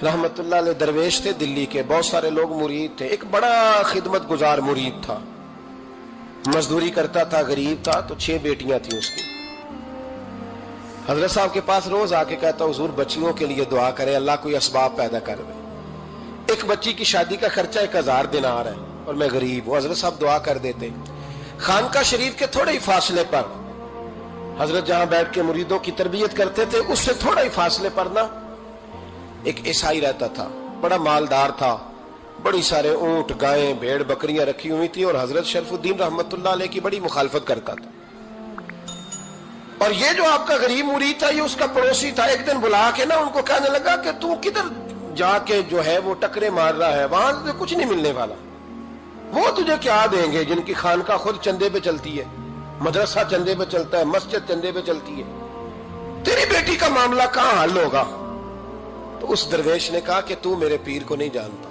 रहमतुल्लाह अलैह दरवेश थे दिल्ली के, बहुत सारे लोग मुरीद थे। एक बड़ा खिदमत गुजार मुरीद था, मजदूरी करता था, गरीब था, तो 6 बेटियां थी उसकी। हजरत साहब के पास रोज आके कहता, हुजूर बच्चियों के लिए दुआ करें, अल्लाह कोई असबाब पैदा कर दे। एक बच्ची की शादी का खर्चा 1000 दिनार है और मैं गरीब हूं। हजरत साहब दुआ कर देते। खानका शरीफ के थोड़े ही फासले पर, हजरत जहां बैठ के मुरीदों की तरबियत करते थे, उससे थोड़ा ही फासले पर ना एक ईसाई रहता था, बड़ा मालदार था, बड़ी सारे ऊंट, गायें, भेड़, बकरियां रखी हुई थी, और हजरत शरफुद्दीन रहमतुल्लाह अलैह की बड़ी मुखालफत करता था। और ये जो आपका गरीब मुरीद था, ये उसका पड़ोसी था। एक दिन बुला के ना उनको कहने लगा कि तू किधर जाके जो है वो टकरे मार रहा है, वहां से कुछ नहीं मिलने वाला। वो तुझे क्या देंगे जिनकी खानका खुद चंदे पे चलती है, मदरसा चंदे पे चलता है, मस्जिद चंदे पे चलती है, तेरी बेटी का मामला कहां हल होगा? तो उस दरवेश ने कहा कि तू मेरे पीर को नहीं जानता,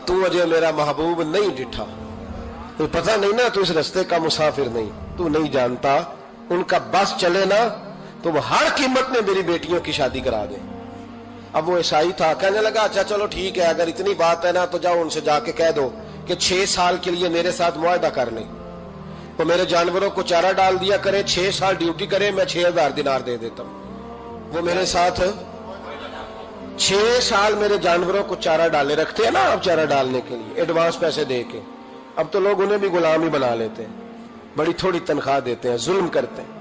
तू अजय मेरा महबूब नहीं डिठा, तो पता नहीं ना, तू इस रास्ते का मुसाफिर नहीं, तू नहीं जानता। उनका बस चले ना तो वो हर कीमत में मेरी बेटियों की शादी करा दे। अब वो ईसाई था, कहने लगा अच्छा चलो ठीक है, अगर इतनी बात है ना तो जाओ उनसे जाके कह दो कि 6 साल के लिए मेरे साथ मुआहदा कर लें, तो मेरे जानवरों को चारा डाल दिया करे, 6 साल ड्यूटी करे, मैं 6000 दिनार दे देता हूं। वो मेरे साथ 6 साल मेरे जानवरों को चारा डाले, रखते हैं ना आप चारा डालने के लिए एडवांस पैसे दे के। अब तो लोग उन्हें भी गुलाम ही बना लेते हैं, बड़ी थोड़ी तनख्वाह देते हैं, जुल्म करते हैं,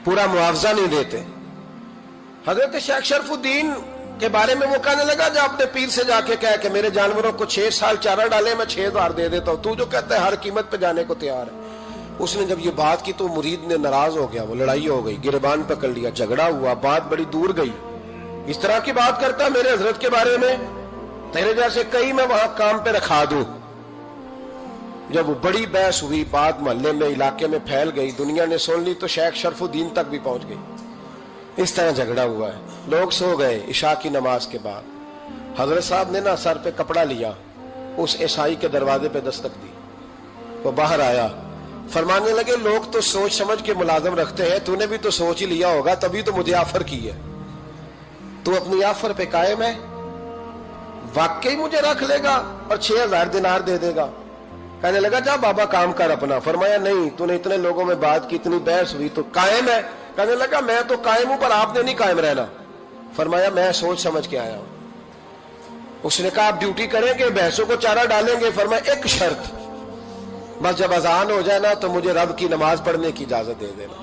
पूरा मुआवजा नहीं देते। हजरत शेख शरफुद्दीन के बारे में वो कहने लगा, जब अपने पीर से जाके कह के मेरे जानवरों को 6 साल चारा डाले, मैं 6000 दे देता हूं, तू जो कहता है हर कीमत पे जाने को तैयार है। उसने जब ये बात की तो मुरीद ने नाराज हो गया, वो लड़ाई हो गई, गिरबान पकड़ लिया, झगड़ा हुआ, बात बड़ी दूर गई। इस तरह की बात करता मेरे हजरत के बारे में, तेरे जैसे कई मैं वहां काम पे रखा दूं। जब वो बड़ी बहस हुई, बात मोहल्ले में, इलाके में फैल गई, दुनिया ने सुन ली, तो शेख शरफुद्दीन तक भी पहुंच गई। इस तरह झगड़ा हुआ है। लोग सो गए इशा की नमाज के बाद। हजरत साहब ने ना सर पे कपड़ा लिया, उस ईसाई के दरवाजे पे दस्तक दी, वो बाहर आया, फरमाने लगे लोग तो सोच समझ के मुलाजम रखते हैं, तूने भी तो सोच ही लिया होगा, तभी तो मुझे ऑफर की है। तू अपनी ऑफर पे कायम है? वाकई मुझे रख लेगा और 6000 दिनार दे देगा? कहने लगा जा बाबा काम कर अपना। फरमाया नहीं, तूने इतने लोगों में बात की, इतनी बहस हुई, तो कायम है? कहने लगा मैं तो कायम हूं, पर आपने नहीं कायम रहना। फरमाया मैं सोच समझ के आया हूं। उसने कहा आप ड्यूटी करेंगे, भैंसों को चारा डालेंगे? फरमाया एक शर्त, बस जब अजान हो जाए ना तो मुझे रब की नमाज पढ़ने की इजाजत दे देना,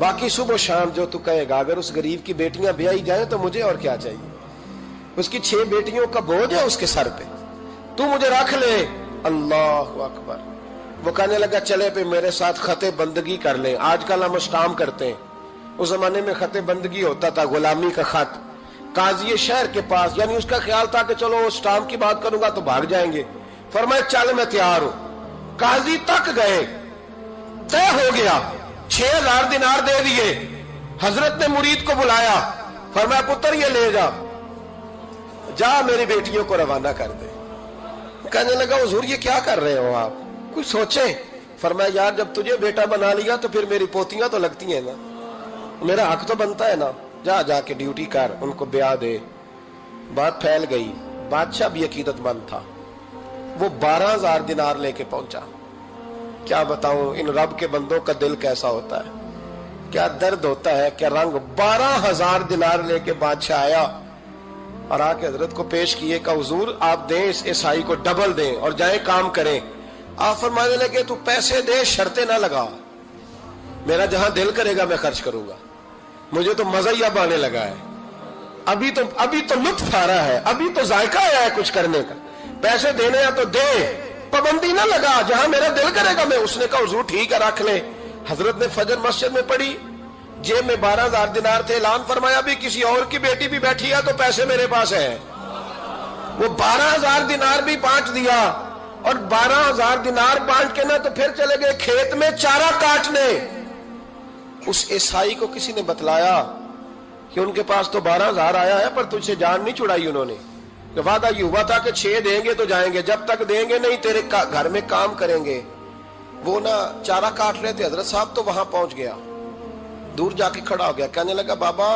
बाकी सुबह शाम जो तू कहेगा। अगर उस गरीब की बेटियां ब्याही जाए तो मुझे और क्या चाहिए? उसकी 6 बेटियों का बोझ है उसके सर पे, तू मुझे रख ले। अल्लाह अकबर। वो कहने लगा चले पे मेरे साथ खते बंदगी कर ले। आजकल हम स्टाम करते हैं, उस जमाने में खते बंदगी होता था, गुलामी का खत काजी शहर के पास, यानी उसका ख्याल था कि चलो स्टाम की बात करूंगा तो भाग जाएंगे। फरमाया चल मैं तैयार हूं। काजी तक गए, तय हो गया, 6000 दिनार दे दिए। हजरत ने मुरीद को बुलाया, फरमाया पुत्र ये ले जा, जा मेरी बेटियों को रवाना कर दे। कहने लगा हुजूर ये क्या कर रहे हो आप, कुछ सोचे? फरमाया यार जब तुझे बेटा बना लिया तो फिर मेरी पोतियां तो लगती हैं ना, मेरा हक तो बनता है ना, जा जाके ड्यूटी कर, उनको ब्याह दे। बात फैल गई, बादशाह भी अकीदतमंद था, वो 12000 दिनार लेके पहुंचा। क्या बताऊं इन रब के बंदों का दिल कैसा होता है, क्या दर्द होता है, क्या रंग। 12000 दिनार लेके बादशाह आया और आके हजरत को पेश किए, का हुजूर आप दें इस ईसाई को डबल दें और जाए काम करें। आप फरमाने लगे तू पैसे दे, शर्तें ना लगा, मेरा जहां दिल करेगा मैं खर्च करूंगा, मुझे तो मजा ही अब आने लगा है, अभी तो लुत्फ आ रहा है, अभी तो जायका आया है कुछ करने का, पैसे देने या तो दे, पाबंदी ना लगा, जहां मेरा दिल करेगा मैं। उसने कहा हुजूर ठीक है रख ले। हजरत ने फजर मस्जिद में पढ़ी, जेब में 12000 दिनार थे, ऐलान फरमाया भी किसी और की बेटी भी बैठी है तो पैसे मेरे पास है। वो 12000 दिनार भी बांट दिया, और 12000 दिनार बांट के ना तो फिर चले गए खेत में चारा काटने। उस ईसाई को किसी ने बतलाया कि उनके पास तो 12000 आया है, पर तुझसे जान नहीं छुड़ाई उन्होंने। वादा ये हुआ था कि 6 देंगे तो जाएंगे, जब तक देंगे नहीं तेरे घर में काम करेंगे। वो ना चारा काट रहे थे, हजरत साहब तो वहां पहुंच गया, दूर जाके खड़ा हो गया, कहने लगा बाबा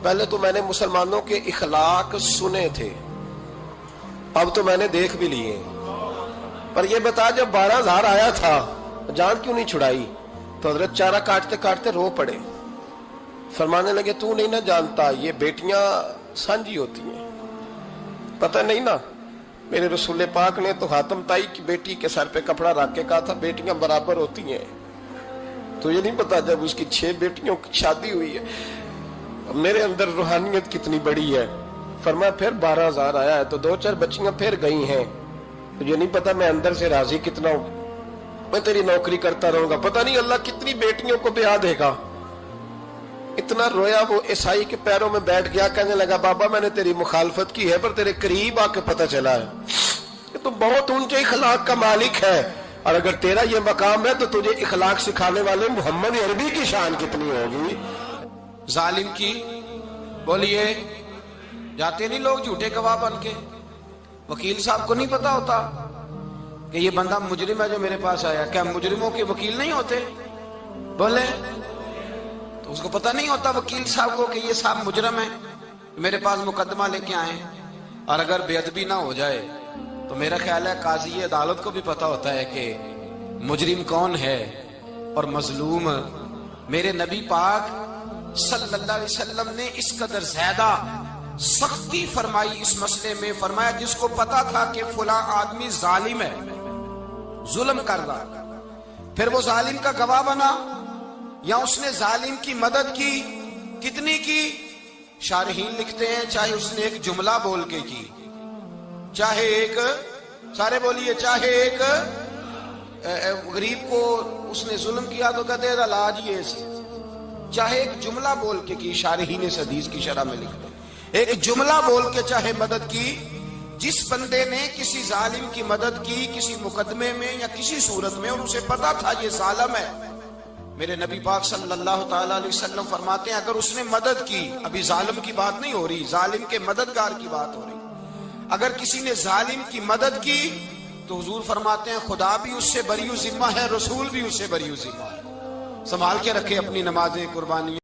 پہلے تو میں نے مسلمانوں کے اخلاق سنے تھے، اب تو میں نے دیکھ بھی لیے۔ پر یہ بتا جب 12,000 آیا تھا جان کیوں نہیں چھڑائی؟ تو حضرت چارہ کاٹتے کاٹتے رو پڑے، فرمانے لگے تو نہیں نہ جانتا یہ بیٹیاں سانجھی ہوتی ہیں، پتہ نہیں نا؟ میرے رسول پاک نے تو حاتم تائی کی بیٹی کے سر پہ کپڑا رکھ کے کہا تھا بیٹیاں برابر ہوتی ہیں، تو یہ نہیں پتا جب اس کی 6 بیٹیوں کی شادی ہوئی ہے میرے اندر روحانیت کتنی بڑی ہے۔ فرمایا پھر 12,000 آیا ہے تو 2-4 بچیاں پھر گئی ہیں، تو یہ نہیں پتا میں اندر سے راضی کتنا ہوں، میں تیری نوکری کرتا رہوں گا، پتہ نہیں اللہ کتنی بیٹیوں کو بیاہ دے گا۔ اتنا رویا وہ عیسائی کے پیروں میں بیٹھ گیا، کہنے لگا بابا میں نے تیری مخالفت کی ہے پر تیرے قریب آ کے پتہ چلا ہے کہ تو بہت اونچے اخلاق کا مالک ہے، اور اگر تیرا یہ مقام ہے تو تجھے اخلاق سکھانے والے محمد عربی کی شان کتنی ہوگی۔ ظالم کی بولیے جاتے نہیں لوگ جھوٹے گواہ بن کے، وکیل صاحب کو نہیں پتا ہوتا کہ یہ بندہ مجرم ہے جو میرے پاس آیا، کیا مجرموں کے وکیل نہیں ہوتے؟ بولے تو اس کو پتہ نہیں ہوتا وکیل صاحب کو کہ یہ صاحب مجرم ہے، میرے پاس مقدمہ لے کے آئے، اور اگر بے ادبی نہ ہو جائے تو میرا خیال ہے قاضی عدالت کو بھی پتہ ہوتا ہے کہ مجرم کون ہے اور مظلوم۔ میرے نبی پاک صلی اللہ علیہ وسلم نے اس قدر زیادہ سختی فرمائی اس مسئلے میں، فرمایا جس کو پتا تھا کہ فلاں آدمی ظالم ہے، ظلم کر رہا، پھر وہ ظالم کا گواہ بنا یا اس نے ظالم کی مدد کی، کتنی کی؟ شارحین لکھتے ہیں چاہے اس نے ایک جملہ بول کے کی، چاہے ایک، سارے بولیے، چاہے ایک غریب کو اس نے ظلم کیا تو کہتے ہیں علاج یہ سے، چاہے ایک جملہ بول کے کی، شارحین اس حدیث کی شرح میں لکھتے ہیں ایک جملہ بول کے چاہے مدد کی، جس بندے نے کسی ظالم کی مدد کی کسی مقدمے میں یا کسی صورت میں اور اسے پتا تھا یہ ظالم ہے، میرے نبی پاک صلی اللہ تعالی علیہ وسلم فرماتے ہیں اگر اس نے مدد کی، ابھی ظالم کی بات نہیں ہو رہی، ظالم کے مددگار کی بات ہو رہی، اگر کسی نے ظالم کی مدد کی تو حضور فرماتے ہیں خدا بھی اس سے بری ذمہ ہے، رسول بھی اس سے بری ذمہ ہے۔ سنبھال کے رکھے اپنی نمازیں، قربانی